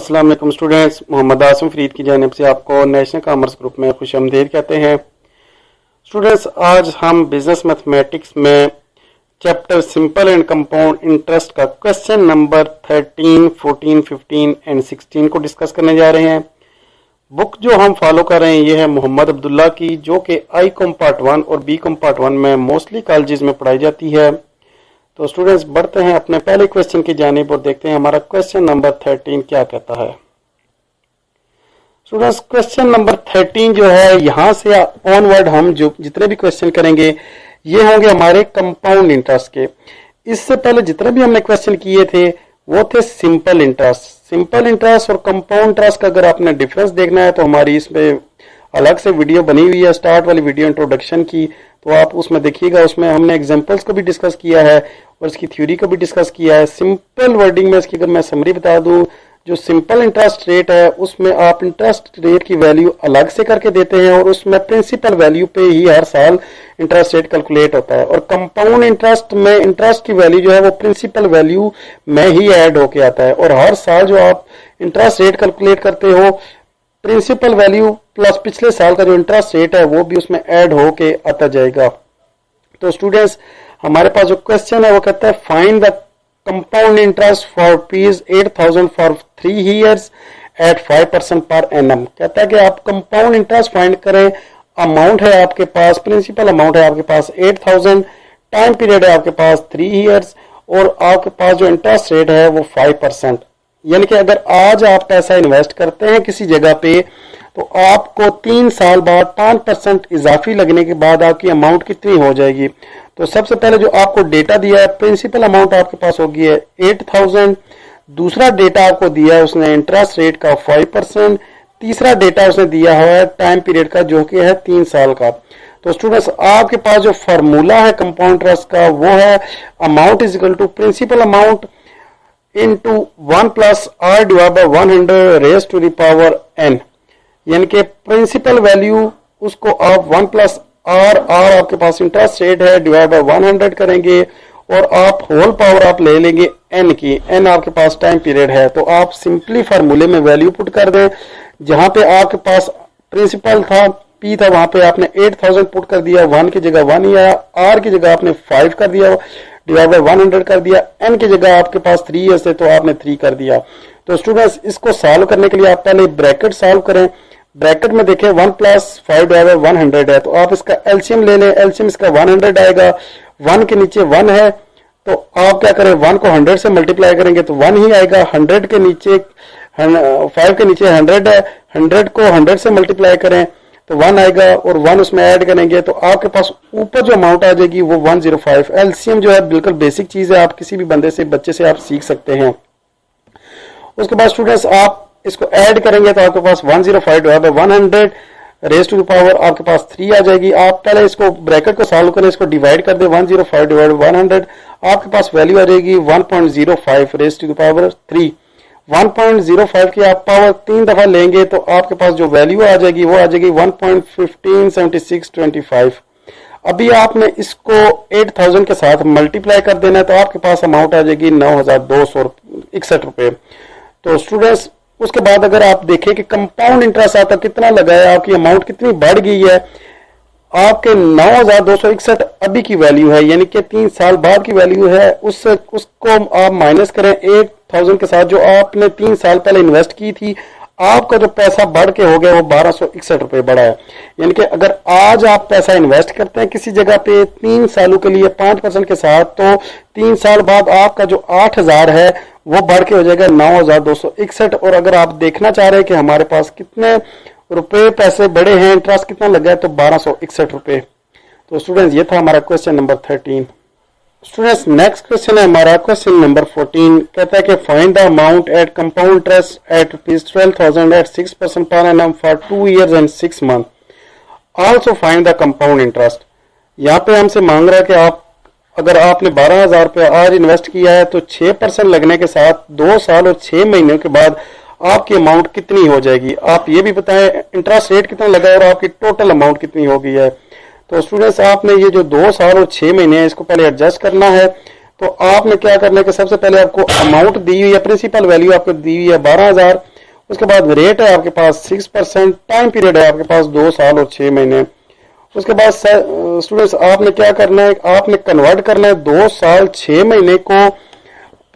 अस्सलाम वालेकुम स्टूडेंट्स, मोहम्मद आसिम फरीद की जानिब से आपको नेशनल कॉमर्स ग्रुप में खुशामदीद कहते हैं। स्टूडेंट्स, आज हम बिजनेस मैथमेटिक्स में chapter simple and compound interest का क्वेश्चन नंबर 13, 14, 15 एंड 16 को डिस्कस करने जा रहे हैं। बुक जो हम फॉलो कर रहे हैं ये है मोहम्मद अब्दुल्ला की, जो कि आई कॉम पार्ट 1 और बी कॉम पार्ट 1 में मोस्टली कॉलेजेस में पढ़ाई जाती है। तो स्टूडेंट्स, बढ़ते हैं अपने पहले क्वेश्चन की जानिब और देखते हैं हमारा क्वेश्चन नंबर 13 क्या कहता है। स्टूडेंट्स, क्वेश्चन नंबर 13 जो है, यहां से ऑनवर्ड हम जो जितने भी क्वेश्चन करेंगे ये होंगे हमारे कंपाउंड इंटरेस्ट के। इससे पहले जितने भी हमने क्वेश्चन किए थे वो थे सिंपल इंटरेस्ट। सिंपल इंटरेस्ट और कंपाउंड इंटरेस्ट का अगर आपने डिफरेंस देखना है तो हमारी इसमें अलग से वीडियो बनी हुई है, स्टार्ट वाली वीडियो इंट्रोडक्शन की, तो आप उसमें देखिएगा। उसमें हमने एग्जांपल्स को भी डिस्कस किया है और इसकी थ्योरी को भी डिस्कस किया है। सिंपल वर्डिंग में इसकी अगर मैं समरी बता दूं, जो सिंपल इंटरेस्ट रेट है उसमें आप इंटरेस्ट रेट की वैल्यू अलग से करके देते हैं और उसमें प्रिंसिपल वैल्यू पे ही हर साल इंटरेस्ट रेट कैलकुलेट होता है। और कंपाउंड इंटरेस्ट में इंटरेस्ट की वैल्यू जो है वो प्रिंसिपल वैल्यू में ही ऐड होके आता है और हर साल जो आप इंटरेस्ट रेट कैलकुलेट करते हो प्रिंसिपल वैल्यू प्लस पिछले साल का जो इंटरेस्ट रेट है वो भी उसमें ऐड होके आता जाएगा। तो स्टूडेंट्स, हमारे पास जो क्वेश्चन है वो कहता है find the compound interest for ₹8,000 for 3 years at 5% per annum. कहता है कि आप कंपाउंड इंटरेस्ट फाइंड करें। अमाउंट है आपके पास, प्रिंसिपल अमाउंट है आपके पास 8,000, टाइम पीरियड है आपके पास 3 years और आपके पास जो इंटरेस्ट रेट है वो 5%। यानी कि अगर आज आप पैसा इन्वेस्ट करते हैं किसी जगह पे तो आपको 3 साल बाद 5% इजाफी लगने के बाद आपकी अमाउंट कितनी हो जाएगी। तो सबसे पहले जो आपको डेटा दिया है, प्रिंसिपल अमाउंट आपके पास होगी है 8,000। दूसरा डेटा आपको दिया है उसने इंटरेस्ट रेट का 5%। तीसरा डेटा उसने दिया हुआ है टाइम पीरियड का जो कि है 3 साल का। तो स्टूडेंट्स, आपके पास जो फार्मूला है कंपाउंड इंटरेस्ट का वो है amount is equal to principal amount into 1 plus r divided by 100 raised to the power n। यानी कि प्रिंसिपल वैल्यू उसको आप 1 प्लस r आपके पास इंटरेस्ट रेट है डिवाइड बाय 100 करेंगे और आप होल पावर आप ले लेंगे n की। n आपके पास टाइम पीरियड है तो आप सिंपली फार्मूले में वैल्यू पुट कर दें। जहां पे आपके पास प्रिंसिपल था p था वहां पे आपने 8,000 पुट कर दिया, 1 की जगह 1 ही आया, r की जगह आपने 5 कर दिया डिवाइड बाय 100 कर दिया, n की जगह आपके पास 3 years थे तो आपने 3 कर दिया। तो स्टूडेंट्स, इसको सॉल्व करने के लिए आप पहले ब्रैकेट सॉल्व करें। ब्रैकेट में देखें 1 प्लस 5 डिवाइड बाय 100 है तो आप इसका एलसीएम ले लें। एलसीएम इसका 100 आएगा, 1 के नीचे 1 है तो आप क्या करें 1 को 100 से मल्टीप्लाई करेंगे तो 1 ही आएगा। 100 के नीचे 5 के नीचे 100 है, 100 को 100 से मल्टीप्लाई करें तो 1 आएगा और 1 उसमें ऐड करेंगे तो आपके पास ऊपर जो अमाउंट आ जाएगी वो 105। एलसीएम जो है बिल्कुल बेसिक चीज है, आप किसी भी बंदे से बच्चे से आप सीख सकते हैं। उसके बाद स्टूडेंट्स, आप इसको ऐड करेंगे तो आपके पास 105 divide by 100 raise to the power आपके पास 3 आ जाएगी। आप पहले इसको ब्रैकेट को सॉल्व करें, इसको डिवाइड कर दें 105 डिवाइड बाय 100, आपके पास वैल्यू आ जाएगी 1.05 रेज़ टू द पावर 3। 1.05 की आप पावर 3 दफा लेंगे तो आपके पास जो वैल्यू आ जाएगी वो आ जाएगी 1.157625। अभी आपने इसको 8,000 के साथ मल्टीप्लाई कर देना है तो आपके पास अमाउंट आ जाएगी 9,261 रुपए। तो स्टूडेंट्स, उसके बाद अगर आप देखें कि कंपाउंड इंटरेस्ट आपका कितना लगा है, आपकी अमाउंट कितनी बढ़ गई है, आपके 9,261 अभी की वैल्यू है यानी कि 3 साल बाद की वैल्यू है, उसको आप माइनस करें 8,000 के साथ जो आपने 3 साल पहले इन्वेस्ट की थी, आपका जो पैसा बढ़ के हो गया वो 1,261 रुपए बढ़ा है। यानी कि अगर आज आप पैसा इन्वेस्ट करते हैं किसी जगह पे 3 सालों के लिए 5% के साथ तो 3 साल बाद आपका जो 8,000 है वो बढ़ के हो जाएगा 9,261। और अगर आप देखना चाह रहे हैं कि हमारे पास कितने रुपए पैसे बड़े हैं, इंटरेस्ट कितना लगा है, तो 1,261 रुपए। तो स्टूडेंट्स, ये था हमारा question number 13। Students, next question है हमारा क्वेश्चन नंबर 14। कहता है कि find the amount at compound interest at ₹12,000 at 6% per annum for 2 years and 6 months। Also find the compound interest. यहाँ पे हमसे मांग रहा है कि आप अगर आपने 12,000 रुपया आज इन्वेस्ट किया है तो 6% लगने के साथ 2 साल और 6 महीने के बाद आपकी अमाउंट कितनी हो जाएगी। आप ये भी बताएं इंटरेस्ट रेट कितना लगा है और आपकी टोटल अमाउंट कितनी हो गई है। तो स्टूडेंट्स, आपने ये जो 2 साल और 6 महीने है इसको पहले एडजस्ट करना है। तो आपने क्या करना है कि सबसे पहले आपको अमाउंट दी हुई है, प्रिंसिपल वैल्यू आपको दी हुई है 12,000 उसके बाद रेट है आपके पास 6%, टाइम पीरियड है आपके पास 2 साल और 6 महीने। उसके बाद स्टूडेंट्स आपने क्या करना है, आपने कन्वर्ट करना है 2 साल 6 महीने को,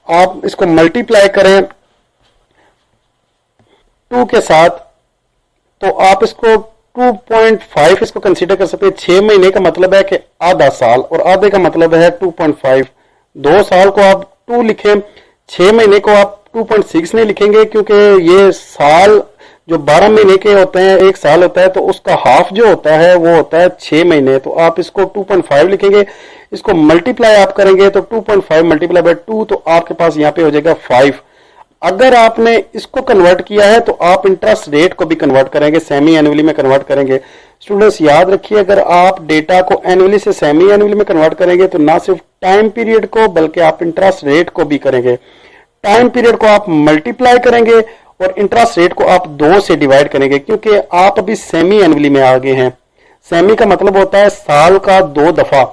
आप इसको मल्टीप्लाई करें 2 के साथ, तो आप इसको 2.5 इसको कंसीडर कर सकते हैं। 6 महीने का मतलब है कि आधा साल, और आधे का मतलब है 2.5। 2 साल को आप 2 लिखें, 6 महीने को आप 2.6 नहीं लिखेंगे, क्योंकि ये साल जो 12 महीने के होते हैं, 1 साल होता है, तो उसका हाफ जो होता है वो होता है 6 महीने। तो आप इसको 2.5 लिखेंगे, इसको मल्टीप्लाई आप करेंगे तो 2.5 मल्टीप्लाई बाय 2, तो आपके पास यहाँ पे हो जाएगा 5। अगर आपने इसको कन्वर्ट किया है तो आप इंटरेस्ट रेट को भी कन्वर्ट करेंगे, सेमी एनुअली में कन्वर्ट करेंगे। स्टूडेंट्स याद रखिए, अगर आप डेटा को एनुअली से सेमी एनुअली में कन्वर्ट करेंगे तो ना सिर्फ टाइम पीरियड को बल्कि आप इंटरेस्ट रेट को भी करेंगे। टाइम पीरियड को आप मल्टीप्लाई करेंगे और इंटरेस्ट रेट को आप 2 से डिवाइड करेंगे, क्योंकि आप अभी सेमी एनुअली में आ गए हैं। सेमी का मतलब होता है साल का 2 दफा,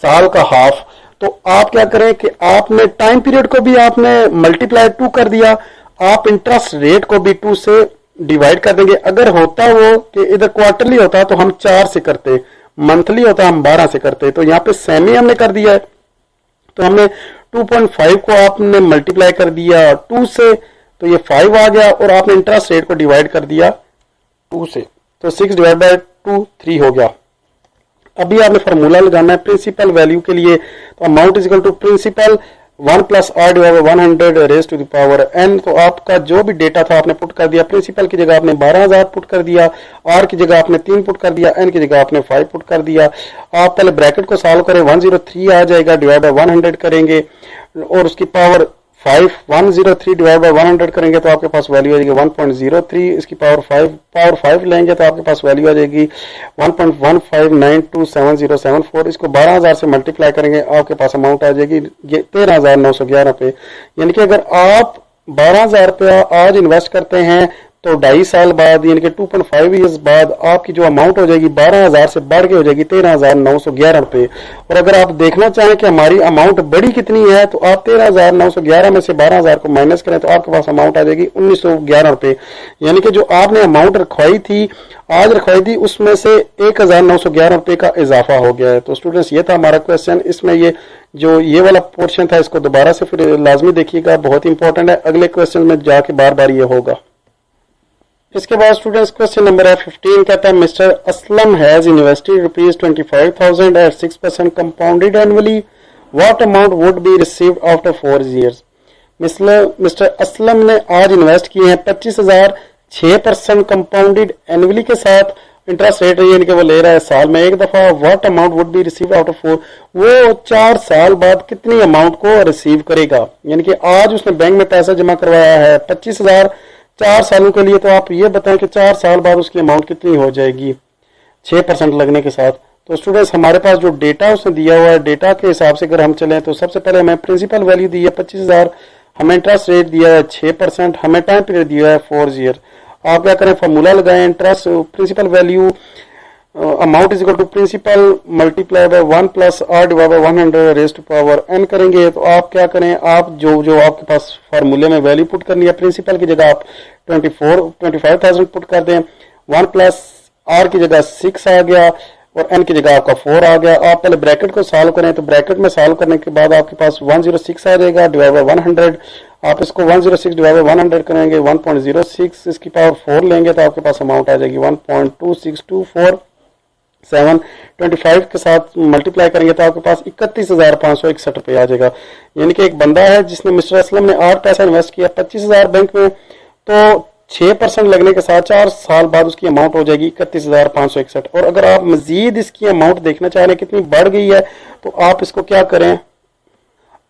साल का हाफ। तो आप क्या करें कि आपने टाइम पीरियड को भी आपने मल्टीप्लाई 2 कर दिया, आप इंटरेस्ट रेट को भी 2 से डिवाइड कर देंगे। अगर होता वो कि इधर क्वार्टरली होता तो हम 4 से करते, मंथली होता हम 12 से करते, तो यहाँ पे सेमी हमने कर दिया है। तो हमने 2.5 को आपने मल्टीप्लाई कर दिया 2 से, तो ये 5 आ गया, और आपने इंटरेस्ट रेट को डिवाइड कर दिया 2 से, तो 6 डिवाइड बाय 2 3 हो गया। अभी आपने फार्मूला लगाना है प्रिंसिपल वैल्यू के लिए, तो amount is equal to principal 1 plus r divide by 100 raise to the power n। तो आपका जो भी डेटा था आपने पुट कर दिया, प्रिंसिपल की जगह आपने 12,000 पुट कर दिया, आर की जगह आपने 3 पुट कर दिया, n की जगह आपने 5 पुट कर दिया। आप पहले ब्रैकेट को सॉल्व करें, 103 आ जाएगा, डिवाइड बाय 100 करेंगे और उसकी पावर 5, 103 डिवाइड बाय 100 करेंगे तो आपके पास वैल्यू आ जाएगी 1.03। इसकी पावर 5 लेंगे तो आपके पास वैल्यू आ जाएगी 1.15927074। इसको 12,000 से मल्टीप्लाई करेंगे, आपके पास अमाउंट आ जाएगी 13,911 रुपये। यानी कि अगर आप 12,000 रुपया आज इन्वेस्ट करते हैं तो 2.5 साल बाद यानी कि 2.5 ईयर्स बाद आपकी जो अमाउंट हो जाएगी 12,000 से बढ़ के हो जाएगी 13,911 रुपये। और अगर आप देखना चाहें कि हमारी अमाउंट बड़ी कितनी है, तो आप 13,911 में से 12,000 को माइनस करें तो आपके पास अमाउंट आ जाएगी 1,911 रुपये। यानी कि जो आपने अमाउंट रखवाई थी, आज रखवाई थी, उसमें से 1,911 रुपये का इजाफा हो गया है। तो स्टूडेंट्स ये था हमारा क्वेश्चन। इसमें ये वाला पोर्शन था, इसको दोबारा से फिर लाजमी देखिएगा, बहुत इंपॉर्टेंट है। अगले क्वेश्चन में जाके बार बार ये होगा। इसके बाद स्टूडेंट्स क्वेश्चन नंबर है 15, कहता है mister Aslam has invested ₹25,000 at 6% compounded annually, what amount would be received after 4 years। Mister Aslam ने आज इन्वेस्ट किए हैं 25,000 6% कंपाउंडेड एनुअली के साथ, इंटरेस्ट रेट यानी कि वो ले रहा है साल में 1 दफा। What amount would be received after 4, वो 4 साल बाद कितनी अमाउंट को रिसीव करेगा। यानी कि आज उसने बैंक में पैसा जमा करवाया है 25,000 4 सालों के लिए, तो आप ये बताएं कि 4 साल बाद उसकी अमाउंट कितनी हो जाएगी 6% लगने के साथ। तो स्टूडेंट्स हमारे पास जो डेटा उसने दिया हुआ है, डेटा के हिसाब से अगर हम चलें तो सबसे पहले हमें प्रिंसिपल वैल्यू दी है 25,000, हमें इंटरेस्ट रेट दिया है 6%, हमें टाइम पीरियड दिया है 4 year। आप क्या करें, फार्मूला लगाएं, interest principal value amount is equal to principal multiply by 1 plus r divide by 100 raise to power n करेंगे। तो आप क्या करें, आप जो आपके पास फार्मूले में वैल्यू पुट करनी है, प्रिंसिपल की जगह आप 25,000 पुट कर दें, 1 प्लस आर की जगह 6 आ गया और n की जगह आपका 4 आ गया। आप पहले ब्रैकेट को सॉल्व करें, तो ब्रैकेट में सॉल्व करने के बाद आपके पास 106 आ जाएगा डिवाइड बाय 100। आप इसको 106 डिवाइड बाय 100 करेंगे 1.06, इसकी पावर 4 लेंगे तो आपके पास अमाउंट आ जाएगी 1.26247। 25 के साथ मल्टीप्लाई करेंगे तो आपके पास 31,561 रुपये आ जाएगा। यानी कि एक बंदा है जिसने मिस्टर असलम ने आज पैसा इन्वेस्ट किया 25,000 बैंक में, तो 6% लगने के साथ 4 साल बाद उसकी अमाउंट हो जाएगी 31,561। और अगर आप मजीद इसकी अमाउंट देखना चाह रहे हैं कितनी बढ़ गई है, तो आप इसको क्या करें,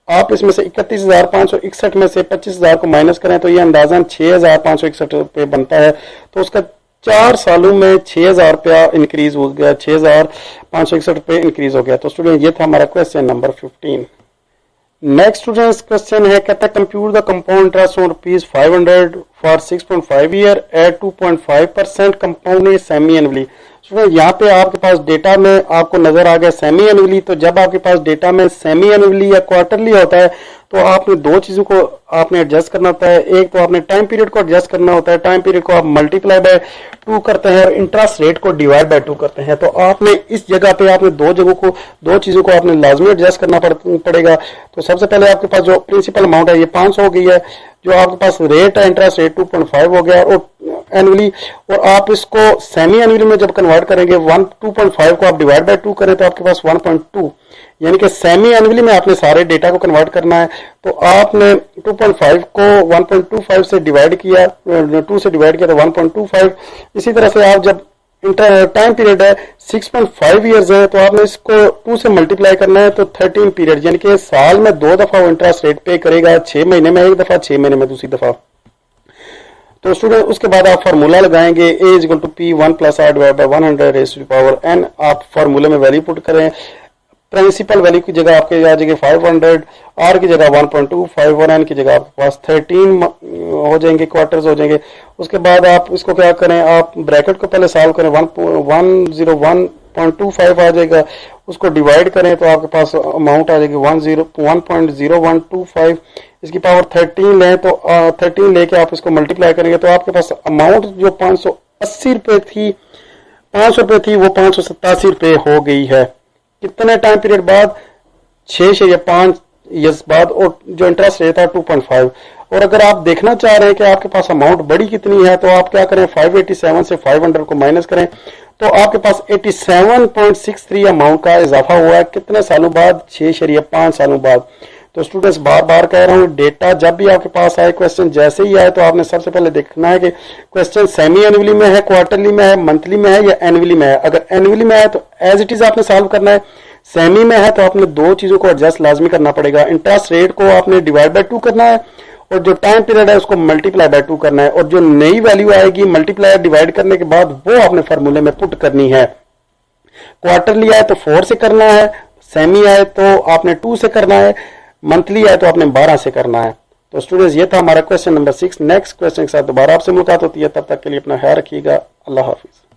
आप इसमें से 31,561 में से 25,000 को माइनस करें तो ये अंदाजन 6,561 रुपये बनता है। तो उसका 4 सालों में 6,000 रुपया इंक्रीज हो गया, 6,561 रुपये इंक्रीज हो गया। तो स्टूडेंट ये था हमारा question number 15। Next students question है, कहता है compute the compound interest on ₹500 for 6.5 year at 2.5% compound semi annually. Student यहाँ पे आपके पास डेटा में आपको नजर आ गया सेमी एनुअली। तो जब आपके पास डेटा में सेमी एनुअली या क्वार्टरली होता है तो आपने दो चीजों को आपने एडजस्ट करना होता है। एक तो आपने टाइम पीरियड को एडजस्ट करना होता है, टाइम पीरियड को आप मल्टीप्लाई बाय 2 करते हैं और इंटरेस्ट रेट को डिवाइड बाय 2 करते हैं। तो आपने इस जगह पे आपने दो चीजों को आपने लाजमी एडजस्ट करना पड़ेगा। तो सबसे पहले आपके पास जो प्रिंसिपल अमाउंट है ये 500 हो गई है, जो आपके पास रेट है इंटरेस्ट रेट 2.5 हो गया और एनुअली, और आप इसको सेमी एनुअली में जब कन्वर्ट करेंगे 2.5 को आप डिवाइड बाय 2 करें तो आपके पास 1.2, यानी कि सेमी एनुअली में आपने सारे डेटा को कन्वर्ट करना है। तो आपने 2.5 को 1.25 से डिवाइड किया, 2 से डिवाइड किया तो 1.25। इसी तरह से आप जब टाइम पीरियड है 6.5 ईयर्स है तो आपने इसको 2 से मल्टीप्लाई करना है तो 13 पीरियड, यानी कि साल में 2 दफा वो इंटरेस्ट रेट पे करेगा, 6 महीने में एक दफा, 6 महीने में दूसरी दफा। तो स्टूडेंट उसके बाद आप फार्मूला लगाएंगे a is equal to p 1 plus r divide by 100 raise to the power n। आप फार्मूले में वैल्यू पुट करें, प्रिंसिपल वैल्यू की जगह आपके आ जाएगी 500, आर की जगह 1.25 और एन की जगह आपके पास 13 हो जाएंगे, क्वार्टर्स हो जाएंगे। उसके बाद आप इसको क्या करें, आप ब्रैकेट को पहले सॉल्व करें, 101.25 आ जाएगा, उसको डिवाइड करें तो आपके पास अमाउंट आ जाएगी 1.0125। इसकी पावर 13 लें तो 13 लेके आप इसको मल्टीप्लाई करेंगे तो आपके पास अमाउंट जो 580 रुपये थी, 500 रुपये थी, वो 587 रुपये हो गई है। कितने टाइम पीरियड बाद? 6.5 ईयर्स बाद, और जो इंटरेस्ट रेट था 2.5। और अगर आप देखना चाह रहे हैं कि आपके पास अमाउंट बड़ी कितनी है तो आप क्या करें, 587 से 500 को माइनस करें तो आपके पास 87.63 अमाउंट का इजाफा हुआ है। कितने सालों बाद? 6.5 सालों बाद। तो स्टूडेंट्स बार बार कह रहा हूँ, डेटा जब भी आपके पास आए, क्वेश्चन जैसे ही आए तो आपने सबसे पहले देखना है कि क्वेश्चन सेमी एनुअली में है, क्वार्टरली में है, मंथली में है या एनुअली में है। अगर एनुअली में है तो एज इट इज आपने सॉल्व करना है, सेमी में है तो आपने दो चीजों को एडजस्ट लाजमी करना पड़ेगा। इंटरेस्ट रेट को आपने डिवाइड बाय 2 करना है और जो टाइम पीरियड है उसको मल्टीप्लाई बाय 2 करना है, और जो नई वैल्यू आएगी मल्टीप्लाई डिवाइड करने के बाद वो आपने फार्मूले में पुट करनी है। क्वार्टरली आए तो 4 से करना है, सेमी आए तो आपने 2 से करना है, मंथली आए तो आपने 12 से करना है। तो स्टूडेंट्स ये था हमारा क्वेश्चन नंबर 6। नेक्स्ट क्वेश्चन के साथ दोबारा आपसे मुलाकात होती है, तब तक के लिए अपना ख्याल रखिएगा। अल्लाह हाफिज।